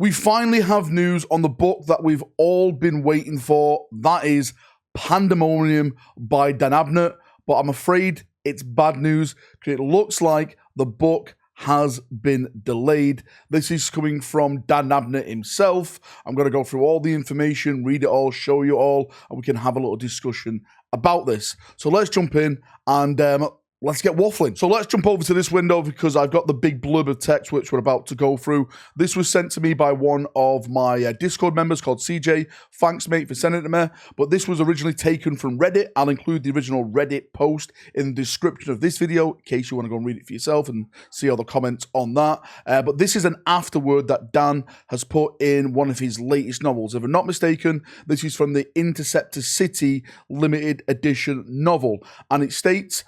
We finally have news on the book that we've all been waiting for. That is Pandemonium by Dan Abnett. But I'm afraid it's bad news because it looks like the book has been delayed. This is coming from Dan Abnett himself. I'm going to go through all the information, read it all, show you all, and we can have a little discussion about this. So let's jump in and let's get waffling. So let's jump over to this window because I've got the big blurb of text which we're about to go through. This was sent to me by one of my Discord members called CJ. Thanks, mate, for sending it to me. But this was originally taken from Reddit. I'll include the original Reddit post in the description of this video in case you want to go and read it for yourself and see all the comments on that. But this is an afterword that Dan has put in one of his latest novels. If I'm not mistaken, this is from the Interceptor City limited edition novel. And it states,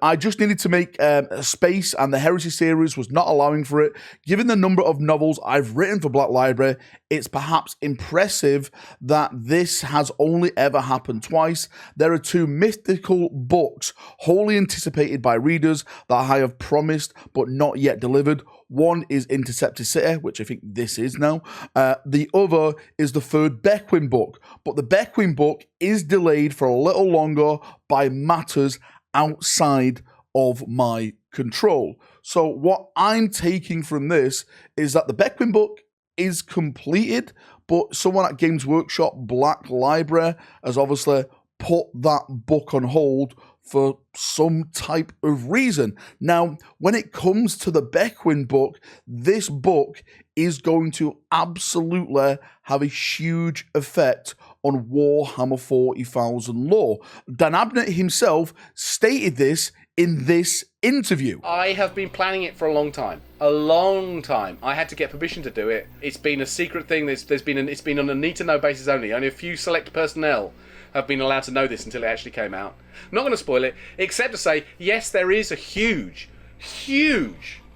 I just needed to make a space and the Heresy series was not allowing for it. Given the number of novels I've written for Black Library, it's perhaps impressive that this has only ever happened twice. There are two mythical books wholly anticipated by readers that I have promised but not yet delivered. One is Interceptor City, which I think this is now. The other is the third Bequin book. But the Bequin book is delayed for a little longer by matters outside of my control. So what I'm taking from this is that the Bequin book is completed, but someone at Games Workshop Black Library has obviously put that book on hold for some type of reason. Now, when it comes to the Bequin book, this book is going to absolutely have a huge effect on Warhammer 40,000 lore. Dan Abnett himself stated this in this interview. I have been planning it for a long time. A long time. I had to get permission to do it. It's been a secret thing. It's been on a need-to-know basis only. Only a few select personnel have been allowed to know this until it actually came out. I'm not going to spoil it, except to say, yes, there is a huge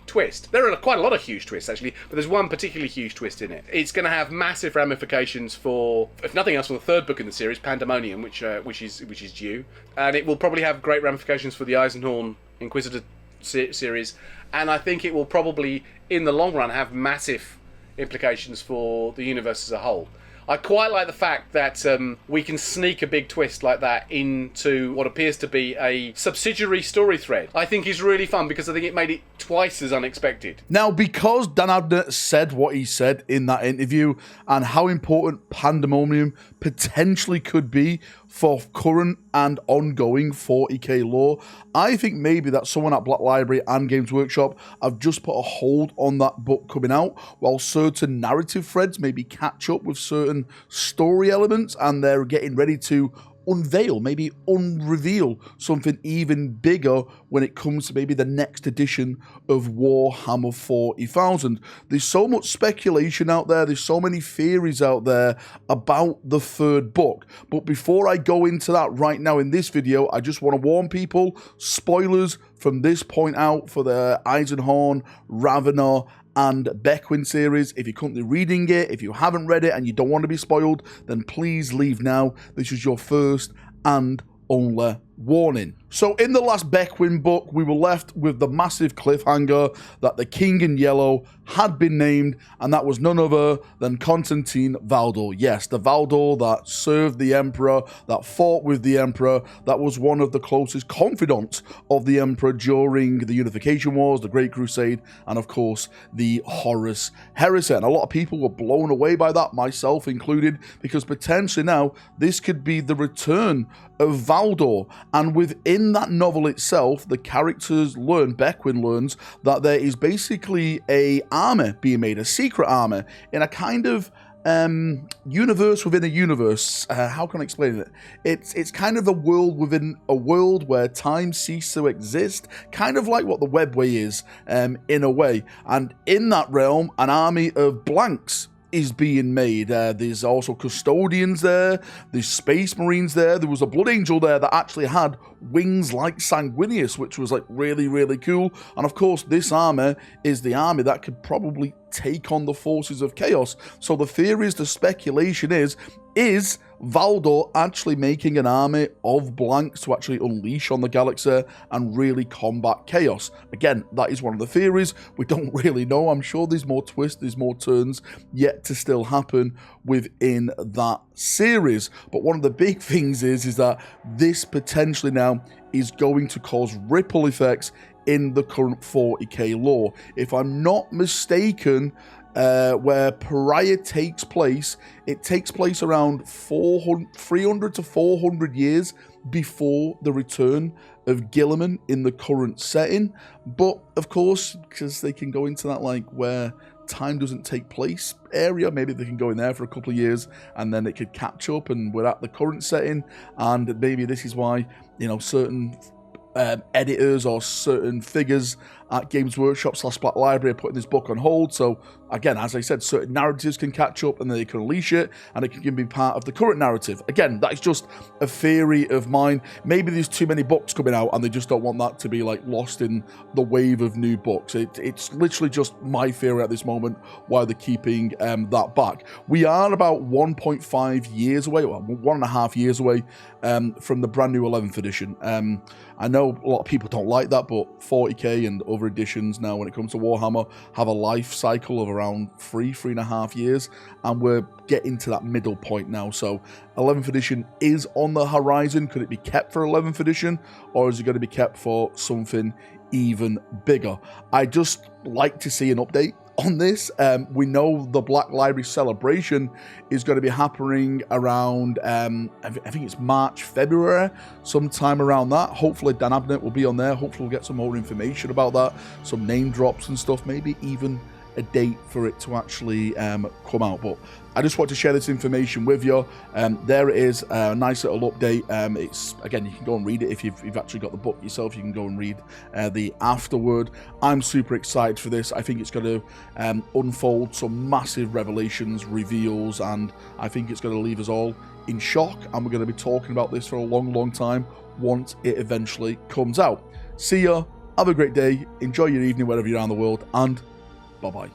twist. There are quite a lot of huge twists, actually, but there's one particularly huge twist in it. It's going to have massive ramifications for, if nothing else, for the third book in the series, Pandemonium, which is due, and it will probably have great ramifications for the Eisenhorn Inquisitor series, and I think it will probably, in the long run, have massive implications for the universe as a whole. I quite like the fact that we can sneak a big twist like that into what appears to be a subsidiary story thread. I think is really fun because I think it made it twice as unexpected. Now, because Dan Abnett said what he said in that interview and how important Pandemonium potentially could be for current and ongoing 40k lore, I think maybe that someone at Black Library and Games Workshop have just put a hold on that book coming out while certain narrative threads maybe catch up with certain story elements and they're getting ready to unveil, maybe unreveal something even bigger when it comes to maybe the next edition of Warhammer 40,000. There's so much speculation out there, there's so many theories out there about the third book. But before I go into that right now in this video, I just want to warn people, spoilers from this point out for the Eisenhorn, Ravener, and Bequin series. If you're currently reading it, if you haven't read it and you don't want to be spoiled, then please leave now. This is your first and only warning. So in the last Bequin book, we were left with the massive cliffhanger that the King in Yellow had been named, and that was none other than Constantine Valdor. Yes, the Valdor that served the Emperor, that fought with the Emperor, that was one of the closest confidants of the Emperor during the Unification Wars, the Great Crusade, and of course, the Horus Heresy. And a lot of people were blown away by that, myself included, because potentially now this could be the return of Valdor. And within that novel itself, the characters learn, Bequin learns, that there is basically a army being made, a secret army, in a kind of universe within a universe. How can I explain it? It's kind of a world within a world where time ceases to exist, kind of like what the Webway is, in a way. And in that realm, an army of blanks is being made. There's also custodians there, there's space marines there, there was a blood angel there that actually had wings like Sanguinius, which was like really, really cool. And of course, this army is the army that could probably take on the forces of chaos. So the theory is, the speculation is, is Valdor actually making an army of blanks to actually unleash on the galaxy and really combat chaos? Again, that is one of the theories. We don't really know. I'm sure there's more twists, there's more turns yet to still happen within that series. But one of the big things is that this potentially now is going to cause ripple effects in the current 40k lore. If I'm not mistaken, where Pariah takes place, it takes place around 300 to 400 years before the return of Guilliman in the current setting. But of course, because they can go into that like where time doesn't take place area, maybe they can go in there for a couple of years and then it could catch up and we're at the current setting, and maybe this is why, you know, certain editors or certain figures at Games Workshop / Black Library are putting this book on hold. So again, as I said, certain narratives can catch up and then they can unleash it and it can be part of the current narrative. Again, that is just a theory of mine. Maybe there's too many books coming out and they just don't want that to be like lost in the wave of new books. It's literally just my theory at this moment why they're keeping that back. We are about 1.5 years away, well, 1.5 years away from the brand new 11th edition. I know a lot of people don't like that, but 40k and other editions now when it comes to Warhammer have a life cycle of around 3.5 years, and we're getting to that middle point now. So 11th edition is on the horizon. Could it be kept for 11th edition, or is it going to be kept for something even bigger? I just like to see an update on this. We know the Black Library celebration is going to be happening around, I think it's March, February, sometime around that. Hopefully Dan Abnett will be on there. Hopefully we'll get some more information about that, some name drops and stuff, maybe even a date for it to actually come out. But I just want to share this information with you. There it is, a nice little update. It's, again, you can go and read it if you've actually got the book yourself. You can go and read the afterword. I'm super excited for this. I think it's going to unfold some massive revelations, reveals, and I think it's going to leave us all in shock, and we're going to be talking about this for a long time once it eventually comes out. See ya, have a great day, enjoy your evening wherever you're around the world, and bye-bye.